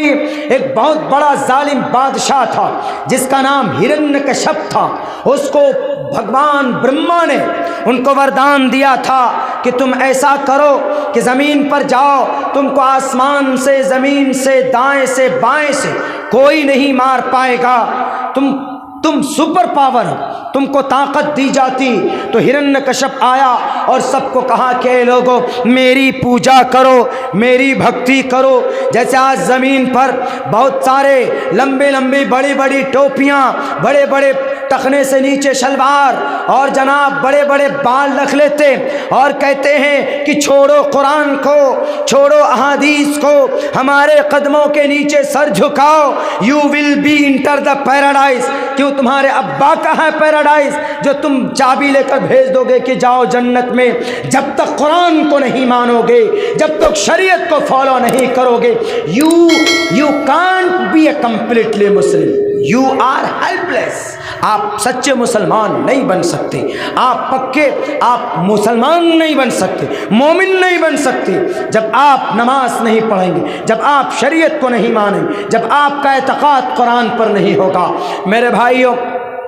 एक बहुत बड़ा जालिम बादशाह था जिसका नाम हिरण्यकश्यप था। उसको भगवान ब्रह्मा ने उनको वरदान दिया था कि तुम ऐसा करो कि ज़मीन पर जाओ, तुमको आसमान से, ज़मीन से, दाएं से, बाएं से कोई नहीं मार पाएगा। तुम सुपर पावर हो, तुमको ताकत दी जाती। तो हिरण्यकश्यप आया और सबको कहा कि लोगों मेरी पूजा करो, मेरी भक्ति करो। जैसे आज ज़मीन पर बहुत सारे लंबे लंबी बड़ी बड़ी टोपियाँ, बड़े बड़े टखने से नीचे शलवार और जनाब बड़े बड़े बाल रख लेते और कहते हैं कि छोड़ो कुरान को, छोड़ो अहादीस को, हमारे कदमों के नीचे सर झुकाओ, you will be enter the paradise. क्यों, तुम्हारे अब्बा का है पैराडाइज जो तुम चाबी लेकर भेज दोगे कि जाओ जन्नत में। जब तक कुरान को नहीं मानोगे, जब तक शरीयत को फॉलो नहीं करोगे, you can't be a completely Muslim, you are helpless. आप सच्चे मुसलमान नहीं बन सकते, आप मुसलमान नहीं बन सकते, मोमिन नहीं बन सकते जब आप नमाज नहीं पढ़ेंगे, जब आप शरीयत को नहीं मानेंगे, जब आपका एतकाद कुरान पर नहीं होगा। मेरे भाइयों,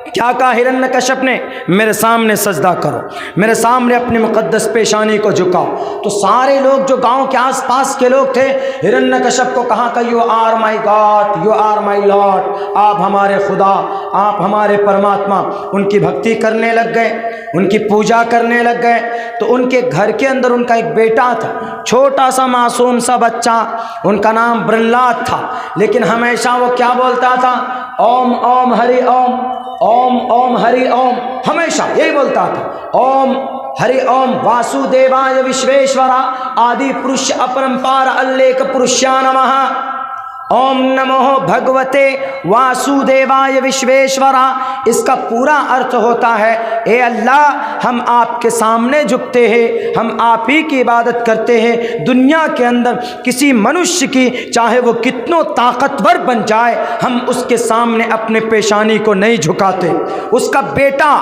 क्या कहा हिरण्यकश्यप ने? मेरे सामने सजदा करो, मेरे सामने अपनी मुकद्दस पेशानी को झुकाओ। तो सारे लोग जो गांव के आसपास के लोग थे, हिरण्यकश्यप को कहा कि you are my God, you are my lord, आप हमारे खुदा, आप हमारे परमात्मा। उनकी भक्ति करने लग गए, उनकी पूजा करने लग गए। तो उनके घर के अंदर उनका एक बेटा था, छोटा सा मासूम सा बच्चा, उनका नाम प्रहलाद था। लेकिन हमेशा वो क्या बोलता था? ओम ओम हरि ओम, ओम ओम हरि ओम, हमेशा यही बोलता था। ओम हरि ओम वासुदेवाय विश्वेश्वरा आदि पुरुष अपरंपार अल्लेख पुरुषा नमः। ओम नमो भगवते वासुदेवाय विश्वेश्वरा, इसका पूरा अर्थ होता है, ए अल्लाह हम आपके सामने झुकते हैं, हम आप ही की इबादत करते हैं। दुनिया के अंदर किसी मनुष्य की, चाहे वो कितनों ताकतवर बन जाए, हम उसके सामने अपने पेशानी को नहीं झुकाते। उसका बेटा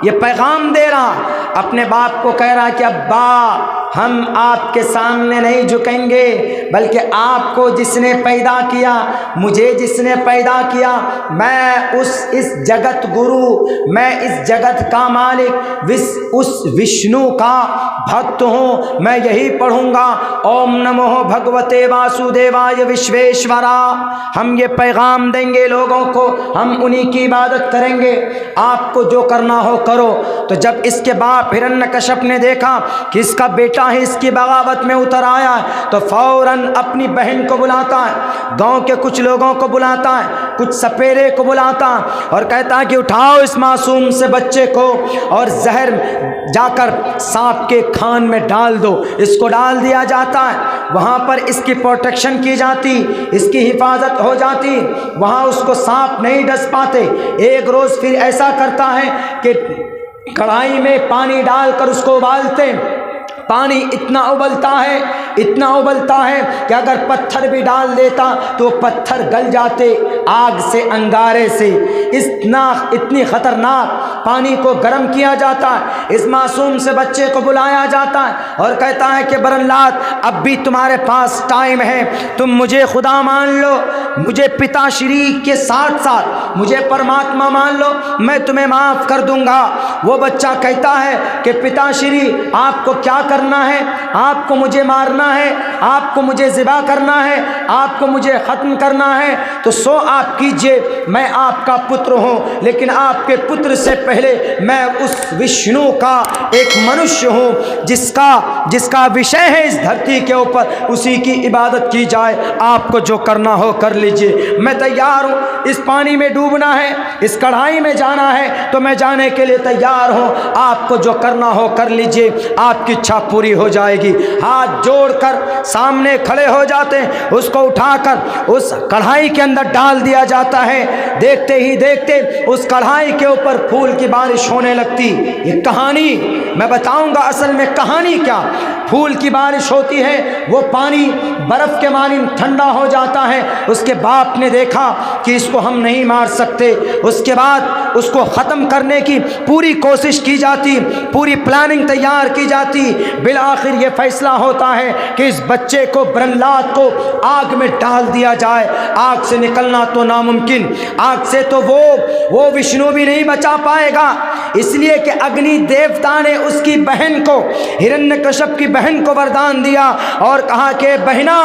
ये पैगाम दे रहा, अपने बाप को कह रहा कि अब्बा हम आपके सामने नहीं झुकेंगे, बल्कि आपको जिसने पैदा किया, मुझे जिसने पैदा किया, मैं इस जगत गुरु, मैं इस जगत का मालिक, उस विष्णु का भक्त हूँ। मैं यही पढ़ूंगा, ओम नमो भगवते वासुदेवाय विश्वेश्वरा। हम ये पैगाम देंगे लोगों को, हम उन्हीं की इबादत करेंगे, आपको जो करना हो करो। तो जब इसके बाप हिरण्यकश्यप ने देखा कि इसका बेटा है इसकी बगावत में उतर आया है, तो फौरन अपनी बहन को बुलाता है, गांव के कुछ लोगों को बुलाता है, कुछ सपेरे को बुलाता है और कहता है कि उठाओ इस मासूम से बच्चे को और जहर जाकर सांप के खान में डाल दो। इसको डाल दिया जाता है, वहाँ पर इसकी प्रोटेक्शन की जाती, इसकी हिफाजत हो जाती, वहाँ उसको सांप नहीं डस पाते। एक रोज़ फिर ऐसा करता है कि कढ़ाई में पानी डालकर उसको उबालते। पानी इतना उबलता है कि अगर पत्थर भी डाल देता तो पत्थर गल जाते आग से, अंगारे से। इतनी खतरनाक पानी को गर्म किया जाता है। इस मासूम से बच्चे को बुलाया जाता है और कहता है कि प्रहलाद, अब भी तुम्हारे पास टाइम है, तुम मुझे खुदा मान लो, मुझे पिताश्री के साथ साथ मुझे परमात्मा मान लो, मैं तुम्हें माफ़ कर दूंगा। वो बच्चा कहता है कि पिताश्री आपको क्या करना है? आपको मुझे मारना है, आपको मुझे ज़िबा करना है, आपको मुझे ख़त्म करना है, तो सो आप कीजिए, मैं आपका पुत्र हूँ, लेकिन आपके पुत्र से पहले मैं उस विष्णु का एक मनुष्य हूँ जिसका विषय है इस धरती के ऊपर, उसी की इबादत की जाए। आपको जो करना हो कर लीजिए, मैं तैयार हूँ। इस पानी में डूबना है, इस कढ़ाई में जाना है तो मैं जाने के लिए तैयार हूँ। आपको जो करना हो कर लीजिए, आपकी इच्छा पूरी हो जाएगी। हाथ जोड़कर सामने खड़े हो जाते हैं, उसको उठाकर उस कढ़ाई के अंदर डाल दिया जाता है। देखते ही देखते उस कढ़ाई के ऊपर फूल की बारिश होने लगती। ये कहानी मैं बताऊंगा, असल में कहानी क्या। फूल की बारिश होती है, वो पानी बर्फ़ के मानी ठंडा हो जाता है। उसके बाप ने देखा कि इसको हम नहीं मार सकते। उसके बाद उसको ख़त्म करने की पूरी कोशिश की जाती, पूरी प्लानिंग तैयार की जाती। बिल आखिर ये फैसला होता है कि इस बच्चे को प्रहलाद को आग में डाल दिया जाए। आग से निकलना तो नामुमकिन, आग से तो वो विष्णु भी नहीं बचा पाएगा, इसलिए कि अग्नि देवता ने उसकी बहन को, हिरण्यकश्यप की बहन को वरदान दिया और कहा कि बहना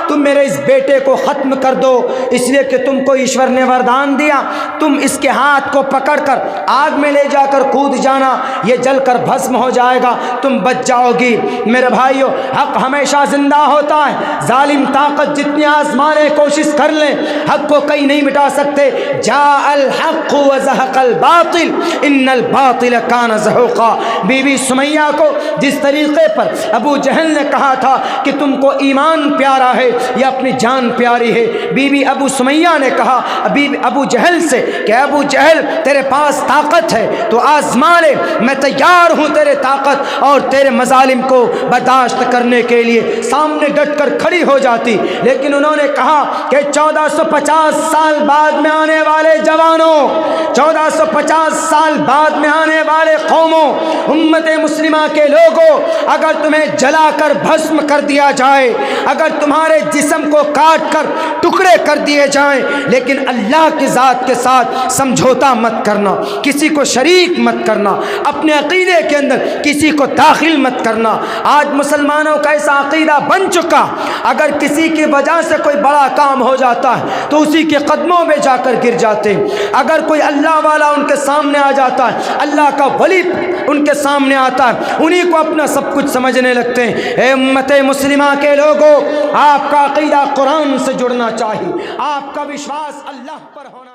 तुम मेरे इस बेटे को ख़त्म कर दो, इसलिए कि तुमको ईश्वर ने वरदान दिया, तुम इसके हाथ को पकड़कर आग में ले जाकर कूद जाना, ये जलकर भस्म हो जाएगा, तुम बच जाओगी। मेरे भाइयों, हक हमेशा जिंदा होता है। जालिम ताकत जितनी आजमाने कोशिश कर लें, हक को कहीं नहीं मिटा सकते। जाअल हक़ व ज़हक़ल बातिल इन्नल बातिल कान ज़हूक़ा। बीबी सुमैया को जिस तरीक़े पर अबू जहल ने कहा था कि तुमको ईमान प्यारा है या अपनी जान प्यारी है, बीबी अबू सुमैया ने कहा अबू जहल से कि अबू जहल तेरे पास ताकत है तो आजमा ले, मैं तैयार हूँ तेरे ताकत और तेरे मजालिम को बर्दाश्त करने के लिए। सामने डटकर खड़ी हो जाती, लेकिन उन्होंने कहा कि 1450 साल बाद में आने वाले जवानों, 1450 साल बाद में आने वाले कौमों, उम्मत मुस्लिमा के लोगों, अगर तुम्हें जलाकर भस्म कर दिया जाए, अगर तुम्हारे जिस्म को काट कर टुकड़े कर दिए जाएं, लेकिन अल्लाह की ज़ात के साथ समझौता मत करना, किसी को शरीक मत करना, अपने अकीदे के अंदर किसी को दाखिल मत करना। आज मुसलमानों का ऐसा अकीदा बन चुका, अगर किसी की वजह से कोई बड़ा काम हो जाता है तो उसी के कदमों में जाकर गिर जाते हैं। अगर कोई अल्लाह वाला उनके सामने आ जाता है, अल्लाह का वली उनके सामने आता है, उन्हीं को अपना सब कुछ समझने लगते हैं। ए उम्मत मुस्लिमा के लोगों, आपका अकीदा कुरान से जुड़ना चाहिए, आपका विश्वास अल्लाह पर होना